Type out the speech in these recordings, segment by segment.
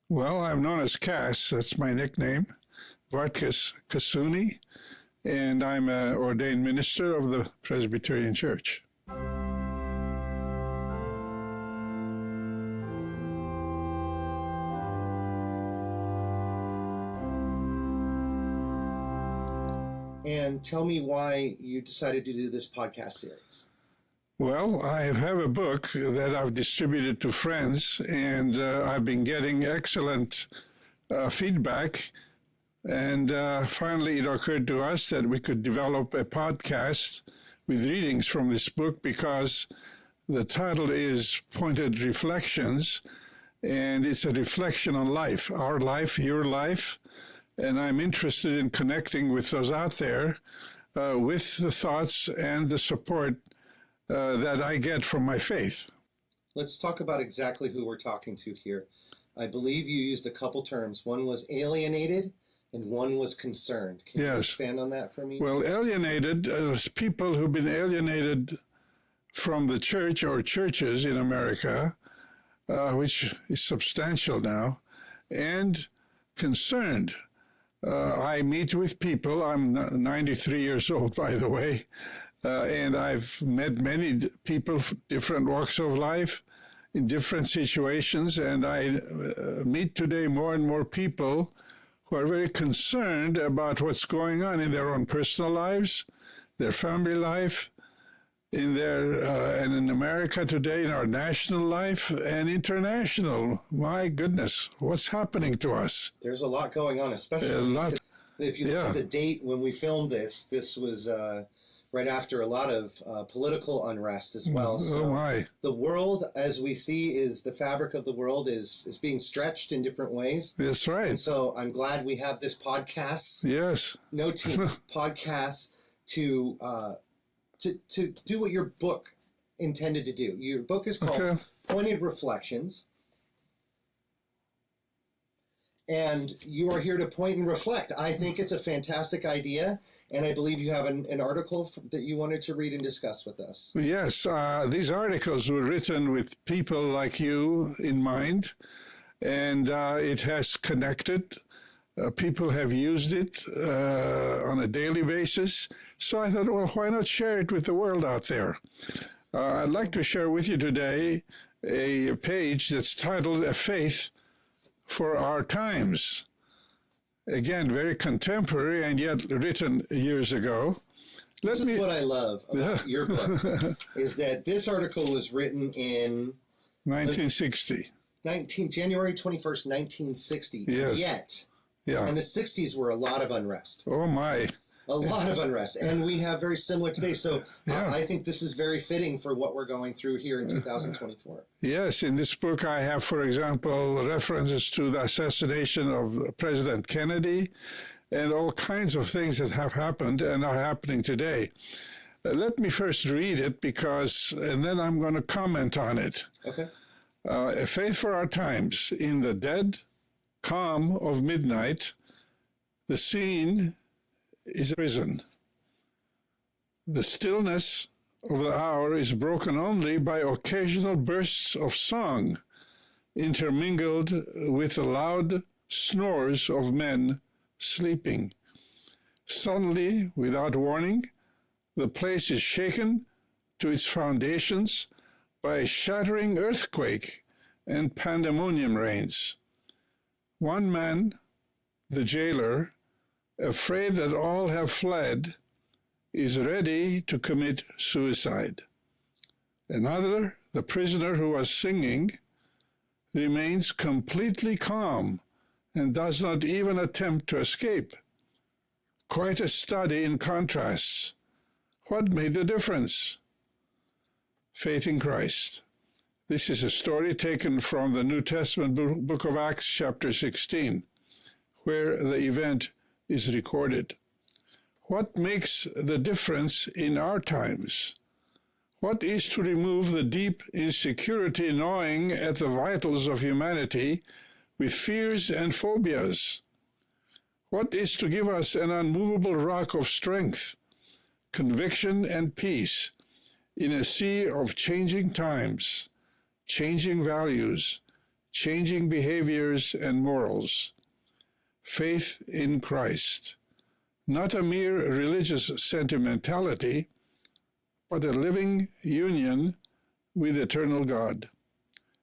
Well, I'm known as Kass. That's my nickname, Pod Kass Kasuni, and I'm an ordained minister of the Presbyterian Church. And tell me why you decided to do this podcast series. Well, I have a book that I've distributed to friends, and I've been getting excellent feedback. And finally, it occurred to us that we could develop a podcast with readings from this book, because the title is Pointed Reflections, and it's a reflection on life, our life, your life. And I'm interested in connecting with those out there with the thoughts and the support that I get from my faith. Let's talk about exactly who we're talking to here. I believe you used a couple terms. One was alienated and one was concerned. Can you expand on that for me? Well, alienated is people who've been alienated from the church or churches in America, which is substantial now, and concerned. I meet with people. I'm 93 years old, by the way, and I've met many people, different walks of life, in different situations, and I meet today more and more people who are very concerned about what's going on in their own personal lives, their family life, in their and in America today, in our national life and international. My goodness, what's happening to us? There's a lot going on, especially if you look at the date when we filmed this. This was right after a lot of political unrest as well. So the world, as we see, is the fabric of the world is being stretched in different ways. That's right. And so I'm glad we have this podcast. Yes. No team podcast to do what your book intended to do. Your book is called Pointed Reflections. And you are here to point and reflect. I think it's a fantastic idea, and I believe you have an article that you wanted to read and discuss with us. Yes, these articles were written with people like you in mind, and it has connected. People have used it on a daily basis. So I thought, well, why not share it with the world out there? I'd like to share with you today a page that's titled A Faith for Our Times. Again, very contemporary and yet written years ago. This is what I love about your book, is that this article was written in 1960. January 21st, 1960. Yes. Yet, yeah. in the 60s were a lot of unrest. Oh, my. A lot of unrest, and we have very similar today. So I think this is very fitting for what we're going through here in 2024. Yes, in this book I have, for example, references to the assassination of President Kennedy and all kinds of things that have happened and are happening today. Let me first read it and then I'm going to comment on it. Okay. A Faith for Our Times. In the dead calm of midnight, the scene is a prison. The stillness of the hour is broken only by occasional bursts of song, intermingled with the loud snores of men sleeping. Suddenly, without warning, the place is shaken to its foundations by a shattering earthquake, and pandemonium reigns. One man, the jailer, afraid that all have fled, is ready to commit suicide. Another, the prisoner who was singing, remains completely calm and does not even attempt to escape. Quite a study in contrasts. What made the difference? Faith in Christ. This is a story taken from the New Testament book of Acts, chapter 16, where the event is recorded. What makes the difference in our times? What is to remove the deep insecurity gnawing at the vitals of humanity with fears and phobias? What is to give us an unmovable rock of strength, conviction, and peace in a sea of changing times, changing values, changing behaviors and morals. Faith in Christ, not a mere religious sentimentality, but a living union with eternal God.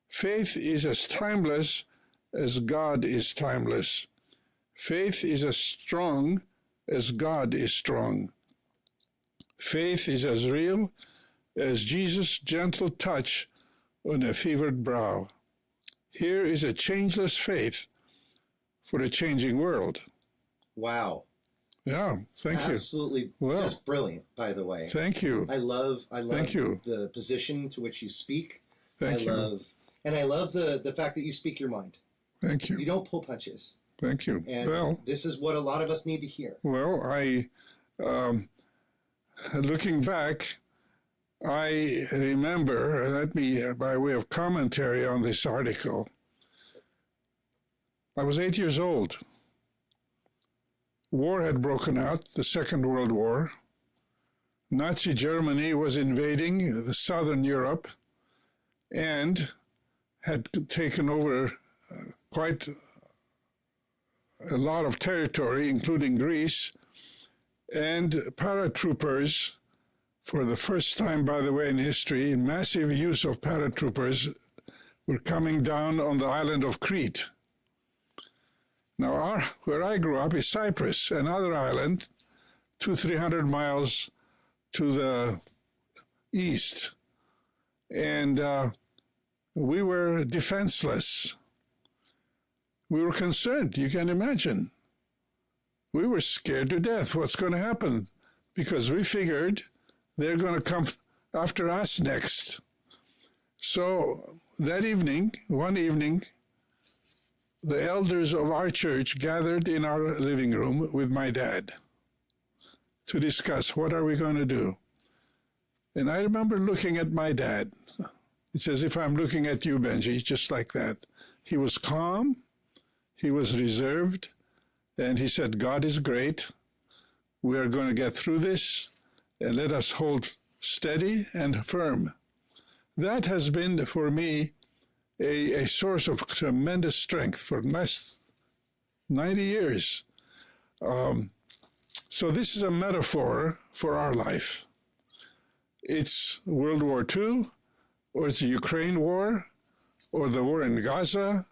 Faith is as timeless as God is timeless. Faith is as strong as God is strong. Faith is as real as Jesus' gentle touch on a fevered brow. Here is a changeless faith for a changing world. Wow. Yeah, thank you. Absolutely, just brilliant, by the way. Thank you. I love thank you. The position to which you speak. Thank you. I love the fact that you speak your mind. Thank you. You don't pull punches. Thank you. And this is what a lot of us need to hear. Well, looking back, I remember, let me, by way of commentary on this article, I was 8 years old. War had broken out, the Second World War. Nazi Germany was invading the southern Europe and had taken over quite a lot of territory, including Greece, and paratroopers, for the first time, by the way, in history, massive use of paratroopers, were coming down on the island of Crete. Now, where I grew up is Cyprus, another island, 200-300 miles to the east. And we were defenseless. We were concerned, you can imagine. We were scared to death. What's going to happen? Because we figured they're going to come after us next. So that evening, one evening, the elders of our church gathered in our living room with my dad to discuss what are we going to do. And I remember looking at my dad. It's as if I'm looking at you, Benji, just like that. He was calm, he was reserved, and he said, God is great. We are going to get through this, and let us hold steady and firm. That has been, for me, a source of tremendous strength for the last 90 years. So this is a metaphor for our life. It's World War II, or it's the Ukraine war, or the war in Gaza,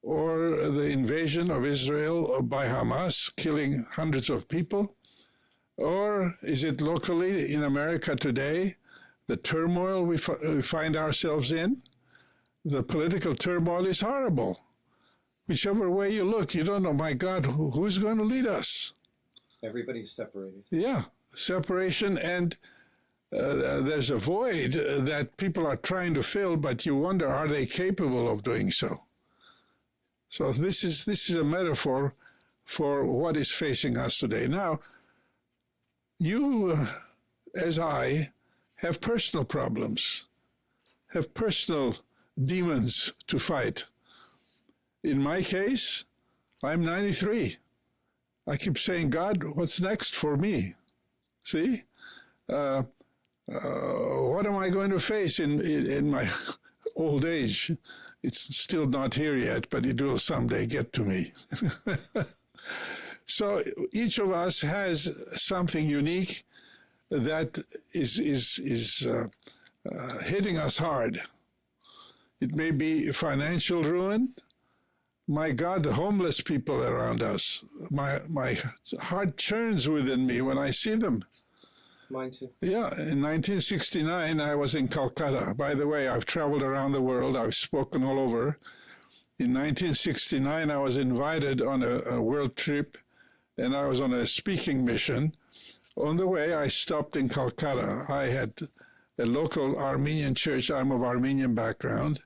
or the invasion of Israel by Hamas, killing hundreds of people? Or is it locally in America today, the turmoil we find ourselves in? The political turmoil is horrible. Whichever way you look, you don't know, my God, who's going to lead us? Everybody's separated. Yeah, separation, and there's a void that people are trying to fill, but you wonder, are they capable of doing so? So this is a metaphor for what is facing us today. Now, you, as I, have personal problems, have personal demons to fight. In my case, I'm 93. I keep saying, God, what's next for me? See? What am I going to face in my old age? It's still not here yet, but it will someday get to me. So each of us has something unique that is hitting us hard. It may be financial ruin. My God, the homeless people around us. My heart churns within me when I see them. Mine too. Yeah, in 1969, I was in Calcutta. By the way, I've traveled around the world. I've spoken all over. In 1969, I was invited on a world trip, and I was on a speaking mission. On the way, I stopped in Calcutta. I had a local Armenian church. I'm of Armenian background.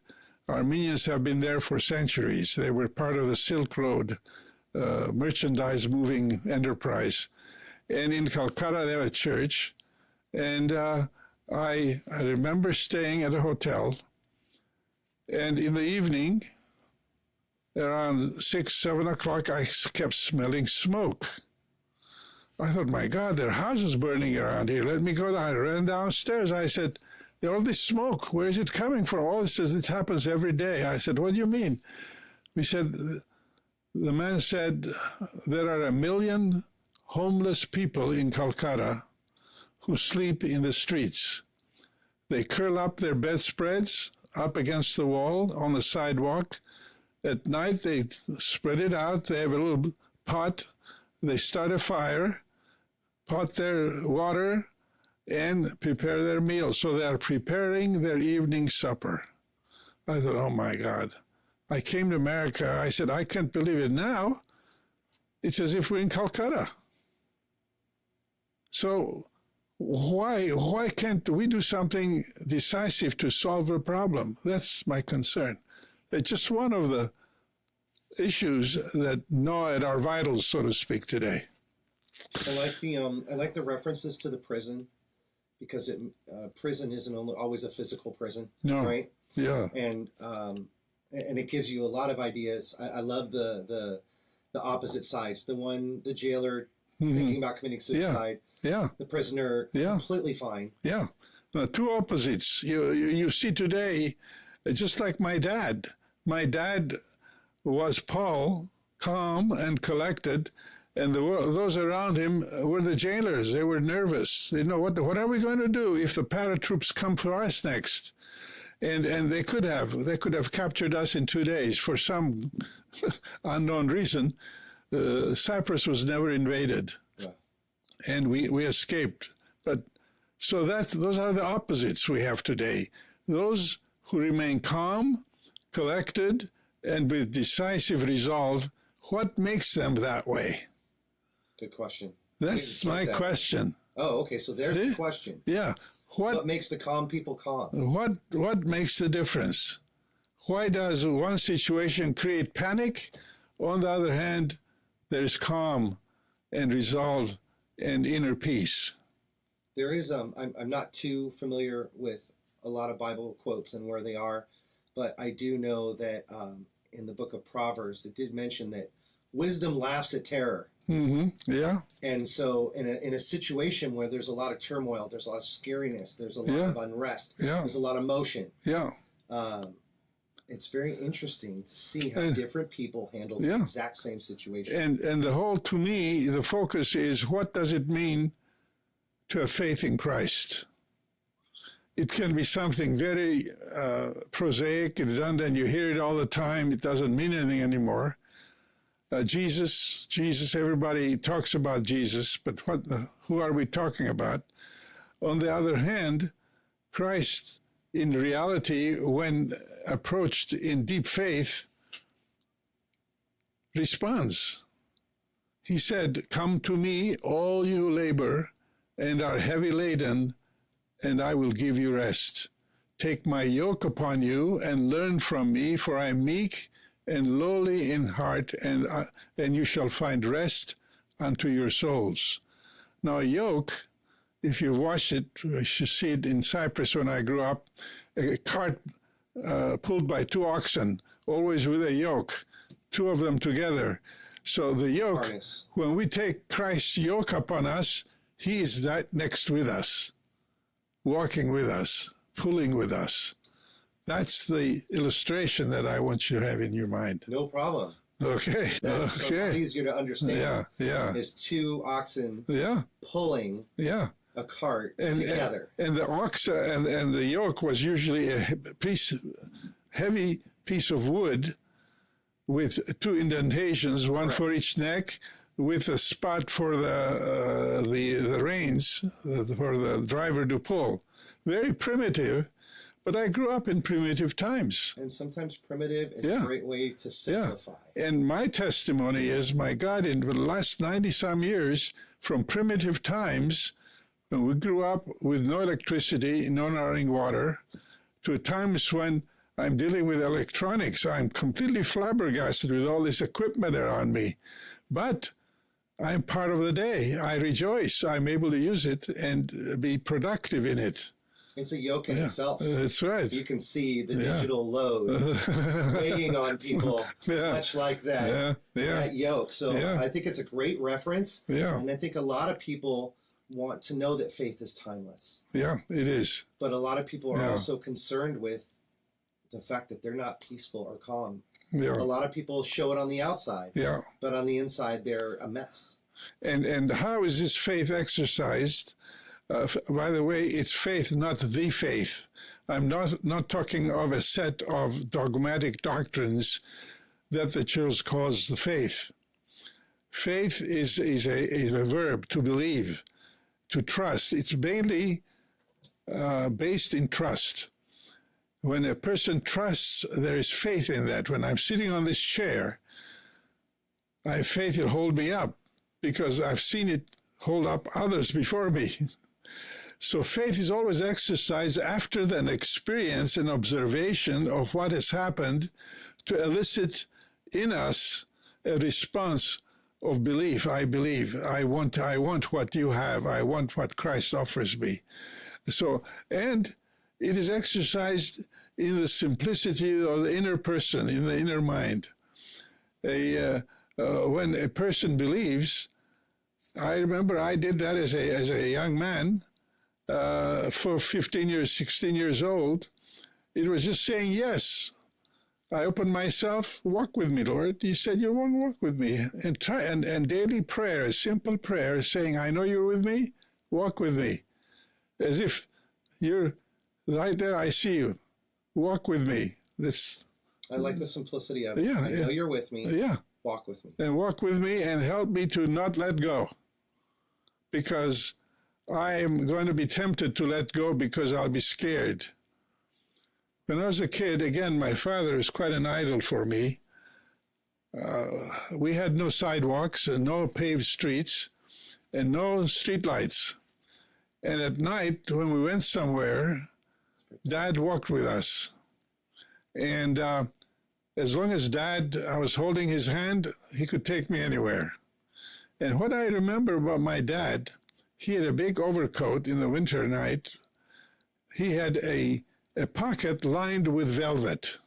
Armenians have been there for centuries. They were part of the Silk Road merchandise moving enterprise. And in Calcutta, they have a church. And I remember staying at a hotel. And in the evening, around 6, 7 o'clock, I kept smelling smoke. I thought, my God, there are houses burning around here. Let me go down. I ran downstairs. I said, all this smoke, where is it coming from? All this says, it happens every day. I said, what do you mean? We said, the man said, there are 1 million homeless people in Calcutta who sleep in the streets. They curl up their bedspreads up against the wall on the sidewalk. At night, they spread it out. They have a little pot. They start a fire, pot their water, and prepare their meal. So they are preparing their evening supper. I thought, oh, my God. I came to America. I said, I can't believe it now. It's as if we're in Calcutta. So why can't we do something decisive to solve a problem? That's my concern. It's just one of the issues that gnaw at our vitals, so to speak, today. I like the references to the prison, because prison isn't always a physical prison, right? Yeah. And it gives you a lot of ideas. I love the opposite sides. The jailer thinking about committing suicide. Yeah. The prisoner completely fine. Yeah. Two opposites. You see today, just like my dad. My dad was Paul, calm and collected, and those around him were the jailers. They were nervous. They know what are we going to do if the paratroops come for us next? And they could have captured us in 2 days for some unknown reason. Cyprus was never invaded, and we escaped. But so those are the opposites we have today. Those who remain calm, collected, and with decisive resolve. What makes them that way? Good question. That's my question. Oh, okay. So there's the question. Yeah. What makes the calm people calm? What makes the difference? Why does one situation create panic? On the other hand, there's calm and resolve and inner peace. There is I'm not too familiar with a lot of Bible quotes and where they are, but I do know that in the book of Proverbs, it did mention that wisdom laughs at terror. Mm-hmm. Yeah. And so in a situation where there's a lot of turmoil, there's a lot of scariness, there's a lot of unrest, there's a lot of motion. Yeah. It's very interesting to see how different people handle the exact same situation. And the whole, to me, the focus is, what does it mean to have faith in Christ? It can be something very prosaic and redundant. You hear it all the time. It doesn't mean anything anymore. Jesus, everybody talks about Jesus, but who are we talking about? On the other hand, Christ, in reality, when approached in deep faith, responds. He said, "Come to me, all you who labor and are heavy laden, and I will give you rest. Take my yoke upon you and learn from me, for I am meek and lowly in heart, and you shall find rest unto your souls." Now, a yoke, if you've watched it, you should see it in Cyprus when I grew up, a cart pulled by 2 oxen, always with a yoke, 2 of them together. So the yoke, when we take Christ's yoke upon us, he is right next with us, walking with us, pulling with us. That's the illustration that I want you to have in your mind. No problem. Okay. That's so easier to understand. Yeah. Is 2 oxen pulling a cart together. And the ox and the yoke was usually a heavy piece of wood with 2 indentations, one for each neck, with a spot for the reins for the driver to pull. Very primitive. But I grew up in primitive times. And sometimes primitive is a great way to simplify. Yeah. And my testimony is, my God, in the last 90-some years, from primitive times, when we grew up with no electricity, no running water, to times when I'm dealing with electronics, I'm completely flabbergasted with all this equipment around me. But I'm part of the day. I rejoice. I'm able to use it and be productive in it. It's a yoke in itself. That's right. You can see the digital load weighing on people, much like that yoke. So I think it's a great reference. Yeah. And I think a lot of people want to know that faith is timeless. Yeah, it is. But a lot of people are also concerned with the fact that they're not peaceful or calm. Yeah. A lot of people show it on the outside. Yeah. But on the inside, they're a mess. And how is this faith exercised? By the way, it's faith, not the faith. I'm not talking of a set of dogmatic doctrines that the church calls the faith. Faith is a verb, to believe, to trust. It's mainly based in trust. When a person trusts, there is faith in that. When I'm sitting on this chair, I have faith it'll hold me up because I've seen it hold up others before me. So faith is always exercised after an experience and observation of what has happened to elicit in us a response of belief. I believe. I want what you have. I want what Christ offers me. So, and it is exercised in the simplicity of the inner person, in the inner mind. When a person believes, I remember I did that as a young man, for 15 years, 16 years old. It was just saying yes. I opened myself, walk with me, Lord. You said you won't walk with me. And daily prayer, a simple prayer, saying, I know you're with me, walk with me. As if you're right there, I see you. Walk with me. I like the simplicity of it. Yeah, I know you're with me. Yeah. Walk with me. And walk with me and help me to not let go. Because I am going to be tempted to let go because I'll be scared. When I was a kid, again, my father is quite an idol for me. We had no sidewalks and no paved streets and no streetlights. And at night, when we went somewhere, Dad walked with us. And as long as I was holding his hand, he could take me anywhere. And what I remember about my dad, he had a big overcoat in the winter night. He had a pocket lined with velvet.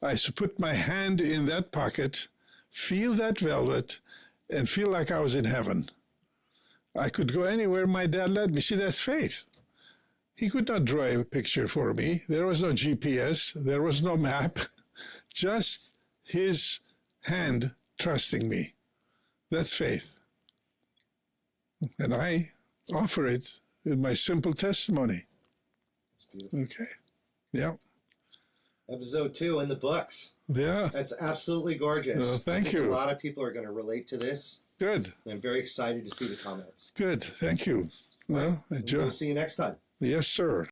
I used to put my hand in that pocket, feel that velvet, and feel like I was in heaven. I could go anywhere my dad led me. See, that's faith. He could not draw a picture for me. There was no GPS. There was no map. Just his hand trusting me. That's faith. And I offer it in my simple testimony. That's beautiful. Okay. Yeah. Episode 2 in the books. Yeah. That's absolutely gorgeous. Thank you. A lot of people are going to relate to this. Good. And I'm very excited to see the comments. Good. Thank you. Well, we'll see you next time. Yes, sir.